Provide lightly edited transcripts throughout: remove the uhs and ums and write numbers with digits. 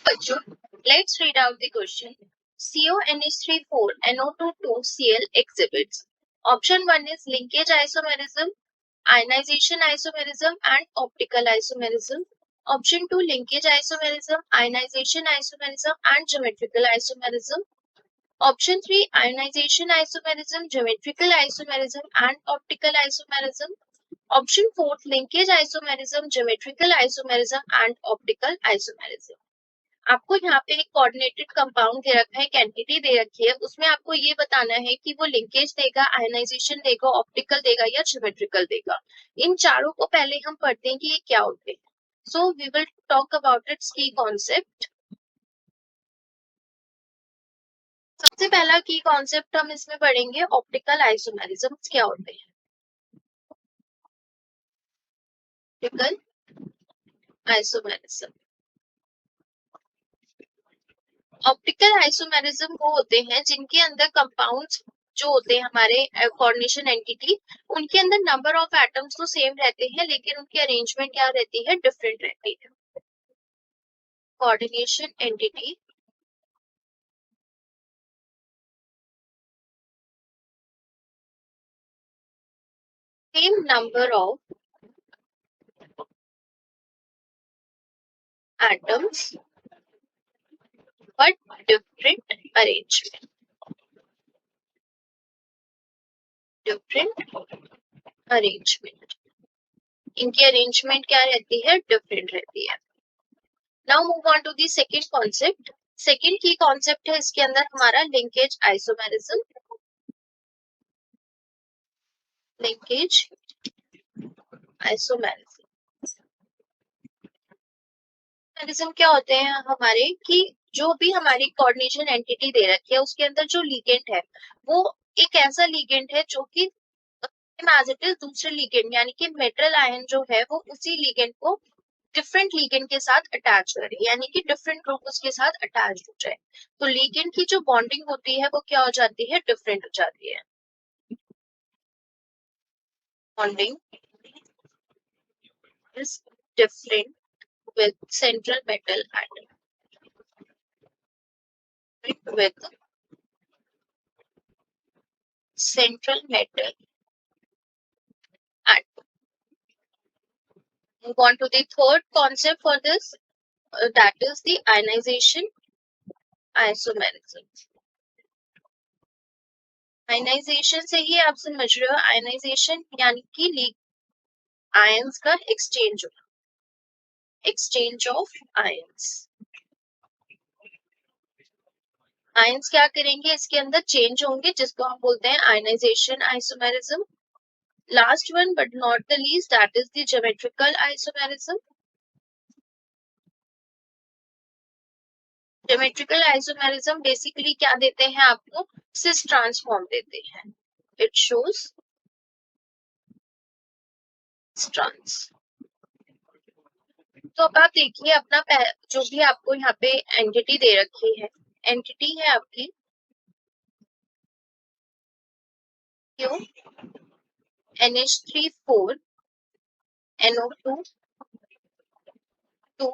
बच्चों, let's read out the question. CONH3 4 NO2 2 Cl exhibits. Option 1 is linkage isomerism, ionization isomerism, and optical isomerism. Option 2, linkage isomerism, ionization isomerism, and geometrical isomerism. Option 3, ionization isomerism, geometrical isomerism, and optical isomerism. Option 4, linkage isomerism, geometrical isomerism, and optical isomerism. आपको यहाँ पे एक coordinated compound दे रखा है, एक entity दे रखी है, उसमें आपको ये बताना है कि वो लिंकेज देगा, आयनाइजेशन देगा, ऑप्टिकल देगा या ज्योमेट्रिकल देगा। इन चारों को पहले हम पढ़ते हैं कि ये क्या होते हैं। So we will talk about its key concept. सबसे पहला की कॉन्सेप्ट हम इसमें पढ़ेंगे, ऑप्टिकल आइसोमेरिज्म क्या होते हैं। ऑप्टिकल आइसोमेरिज्म, ऑप्टिकल आइसोमेरिज्म वो होते हैं जिनके अंदर कंपाउंड्स जो होते हैं हमारे कोऑर्डिनेशन एंटिटी, उनके अंदर नंबर ऑफ एटम्स तो सेम रहते हैं लेकिन उनकी अरेंजमेंट क्या रहती है, डिफरेंट रहती है। Coordination entity same number of atoms but different arrangement, different arrangement, इनकी अरेंजमेंट क्या रहती है, डिफरेंट रहती है। Now move on to the second concept. Second key concept है इसके अंदर हमारा लिंकेज आइसोमेरिज्म। लिंकेज आइसोमेरिज्म क्या होते हैं हमारे कि जो भी हमारी कोऑर्डिनेशन एंटिटी दे रखी है उसके अंदर जो लिगेंड है वो एक ऐसा लिगेंड है जो कि एज इट इज दूसरे लिगेंड यानी कि मेटल आयन जो है वो उसी लिगेंड को डिफरेंट लिगेंड के साथ अटैच करे, यानी कि डिफरेंट ग्रुप उसके साथ अटैच हो जाए। तो लिगेंड की जो बॉन्डिंग होती है वो क्या हो जाती है, डिफरेंट हो जाती है। Bonding is different with central metal atom, with central metal atom. Move on to the third concept for this, that is the ionization isomerism. Ionization से ही आप समझ रहे हो, आयनाइजेशन यानी कि आयंस का एक्सचेंज होना, एक्सचेंज ऑफ आयंस। आयंस क्या करेंगे, इसके अंदर चेंज होंगे जिसको हम बोलते हैं ionization isomerism. Last one but not the least, that is the geometrical isomerism. Geometrical isomerism basically क्या देते हैं आपको, सिस ट्रांसफॉर्म देते हैं। It shows trans. तो अब आप देखिए अपना जो भी आपको यहाँ पे एंटिटी दे रखी है, एंटिटी है आपकी क्यों NH3 4 NO2 2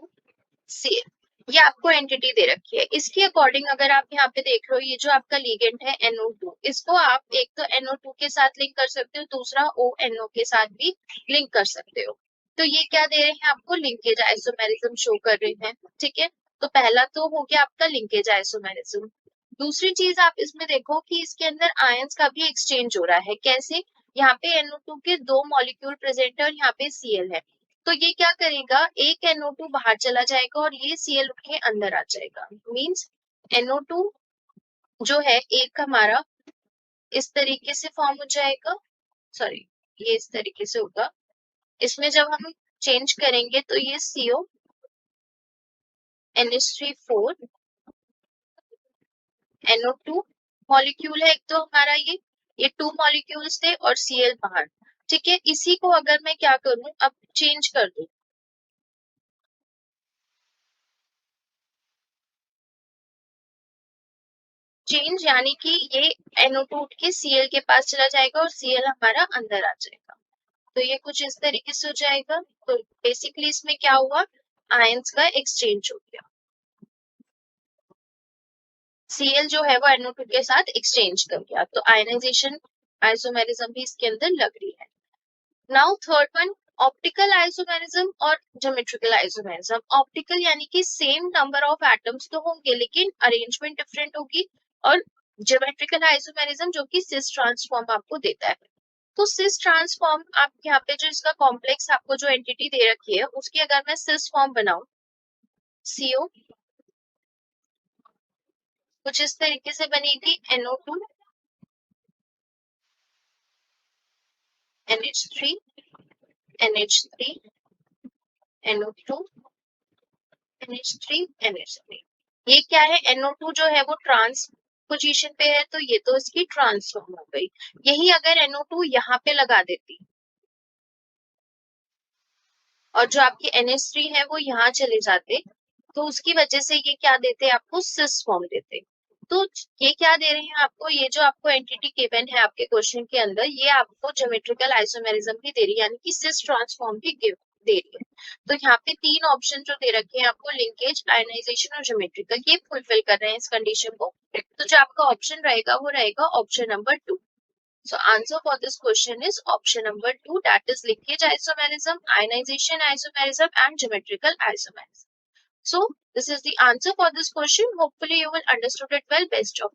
Cl, ये आपको एंटिटी दे रखी है। इसके अकॉर्डिंग अगर आप यहाँ पे देख रहे हो, ये जो आपका लिगेंड है NO2, इसको आप एक तो NO2 के साथ लिंक कर सकते हो, दूसरा ONO के साथ भी लिंक कर सकते हो। तो ये क्या दे रहे हैं आपको, लिंकेज आइसोमेरिज्म शो कर रहे हैं। ठीक है, तो पहला तो हो गया आपका लिंकेज आइसोमेरिज्म। दूसरी चीज आप इसमें देखो कि इसके अंदर आयंस का भी एक्सचेंज हो रहा है। कैसे, यहाँ पे NO2 के 2 मॉलिक्यूल प्रेजेंट है और यहाँ पे Cl है, तो ये क्या करेगा, एक NO2 बाहर चला जाएगा और ये Cl उठ के अंदर आ जाएगा। मींस NO2 जो है एक हमारा इस तरीके से फॉर्म हो जाएगा, सॉरी ये इस तरीके से होगा। इसमें जब हम चेंज करेंगे तो ये CO NH3 4 NO2 मॉलिक्यूल है एक, तो हमारा ये 2 मॉलिक्यूल्स थे और Cl बाहर। ठीक है, इसी को अगर मैं क्या करूं, अब चेंज कर दूं, चेंज यानी कि ये NO2 उठ के Cl के पास चला जाएगा और Cl हमारा अंदर आ जाएगा। तो ये कुछ इस तरीके से हो जाएगा। तो बेसिकली इसमें क्या हुआ, आयंस का एक्सचेंज हो गया। Cl जो है वो NO2 के साथ एक्सचेंज कर गया, तो आयनाइजेशन आइसोमेरिज्म भी इसके अंदर लग रही है। Now third one, optical isomerism और ज्योमेट्रिकल आइसोमेरिज्म। ऑप्टिकल यानी कि सेम नंबर ऑफ एटम्स तो होंगे लेकिन अरेंजमेंट डिफरेंट होगी, और ज्योमेट्रिकल आइसोमेरिज्म जो कि सिस ट्रांसफॉर्म आपको देता है। तो सिस ट्रांसफॉर्म, आप यहाँ पे जो इसका कॉम्प्लेक्स आपको जो एंटिटी दे रखी है उसकी अगर मैं सिस फॉर्म बनाऊं, CO कुछ इस तरीके से बनेगी, NO2 NH3 NH3 NO2 NH3 NH3। ये क्या है, NO2 जो है वो ट्रांस पोजीशन पे है, तो ये तो इसकी ट्रांसफॉर्म हो गई। यही अगर NO2 यहाँ पे लगा देती और जो आपके NH3 है वो यहाँ चले जाते, तो उसकी वजह से ये क्या देते, आपको सिस फॉर्म देते। तो ये क्या दे रहे हैं आपको, ये जो आपको एंटिटी गिवन है आपके क्वेश्चन के अंदर, ये आपको ज्योमेट्रिकल आइसोमेरिज्म भी दे रही है, यानी कि सिस ट्रांसफॉर्म भी गिव दे रही है। तो यहाँ पे तीन ऑप्शन जो दे रखे हैं आपको, लिंकेज, आयनाइजेशन और ज्योमेट्रिकल, ये फुलफिल कर रहे हैं इस कंडीशन को। तो जो आपका ऑप्शन रहेगा वो रहेगा option number 2। So answer for this question is option number 2, that is linkage isomerism, ionization isomerism and geometrical isomerism. So this is the answer for this question. Hopefully you will understood it well. Best of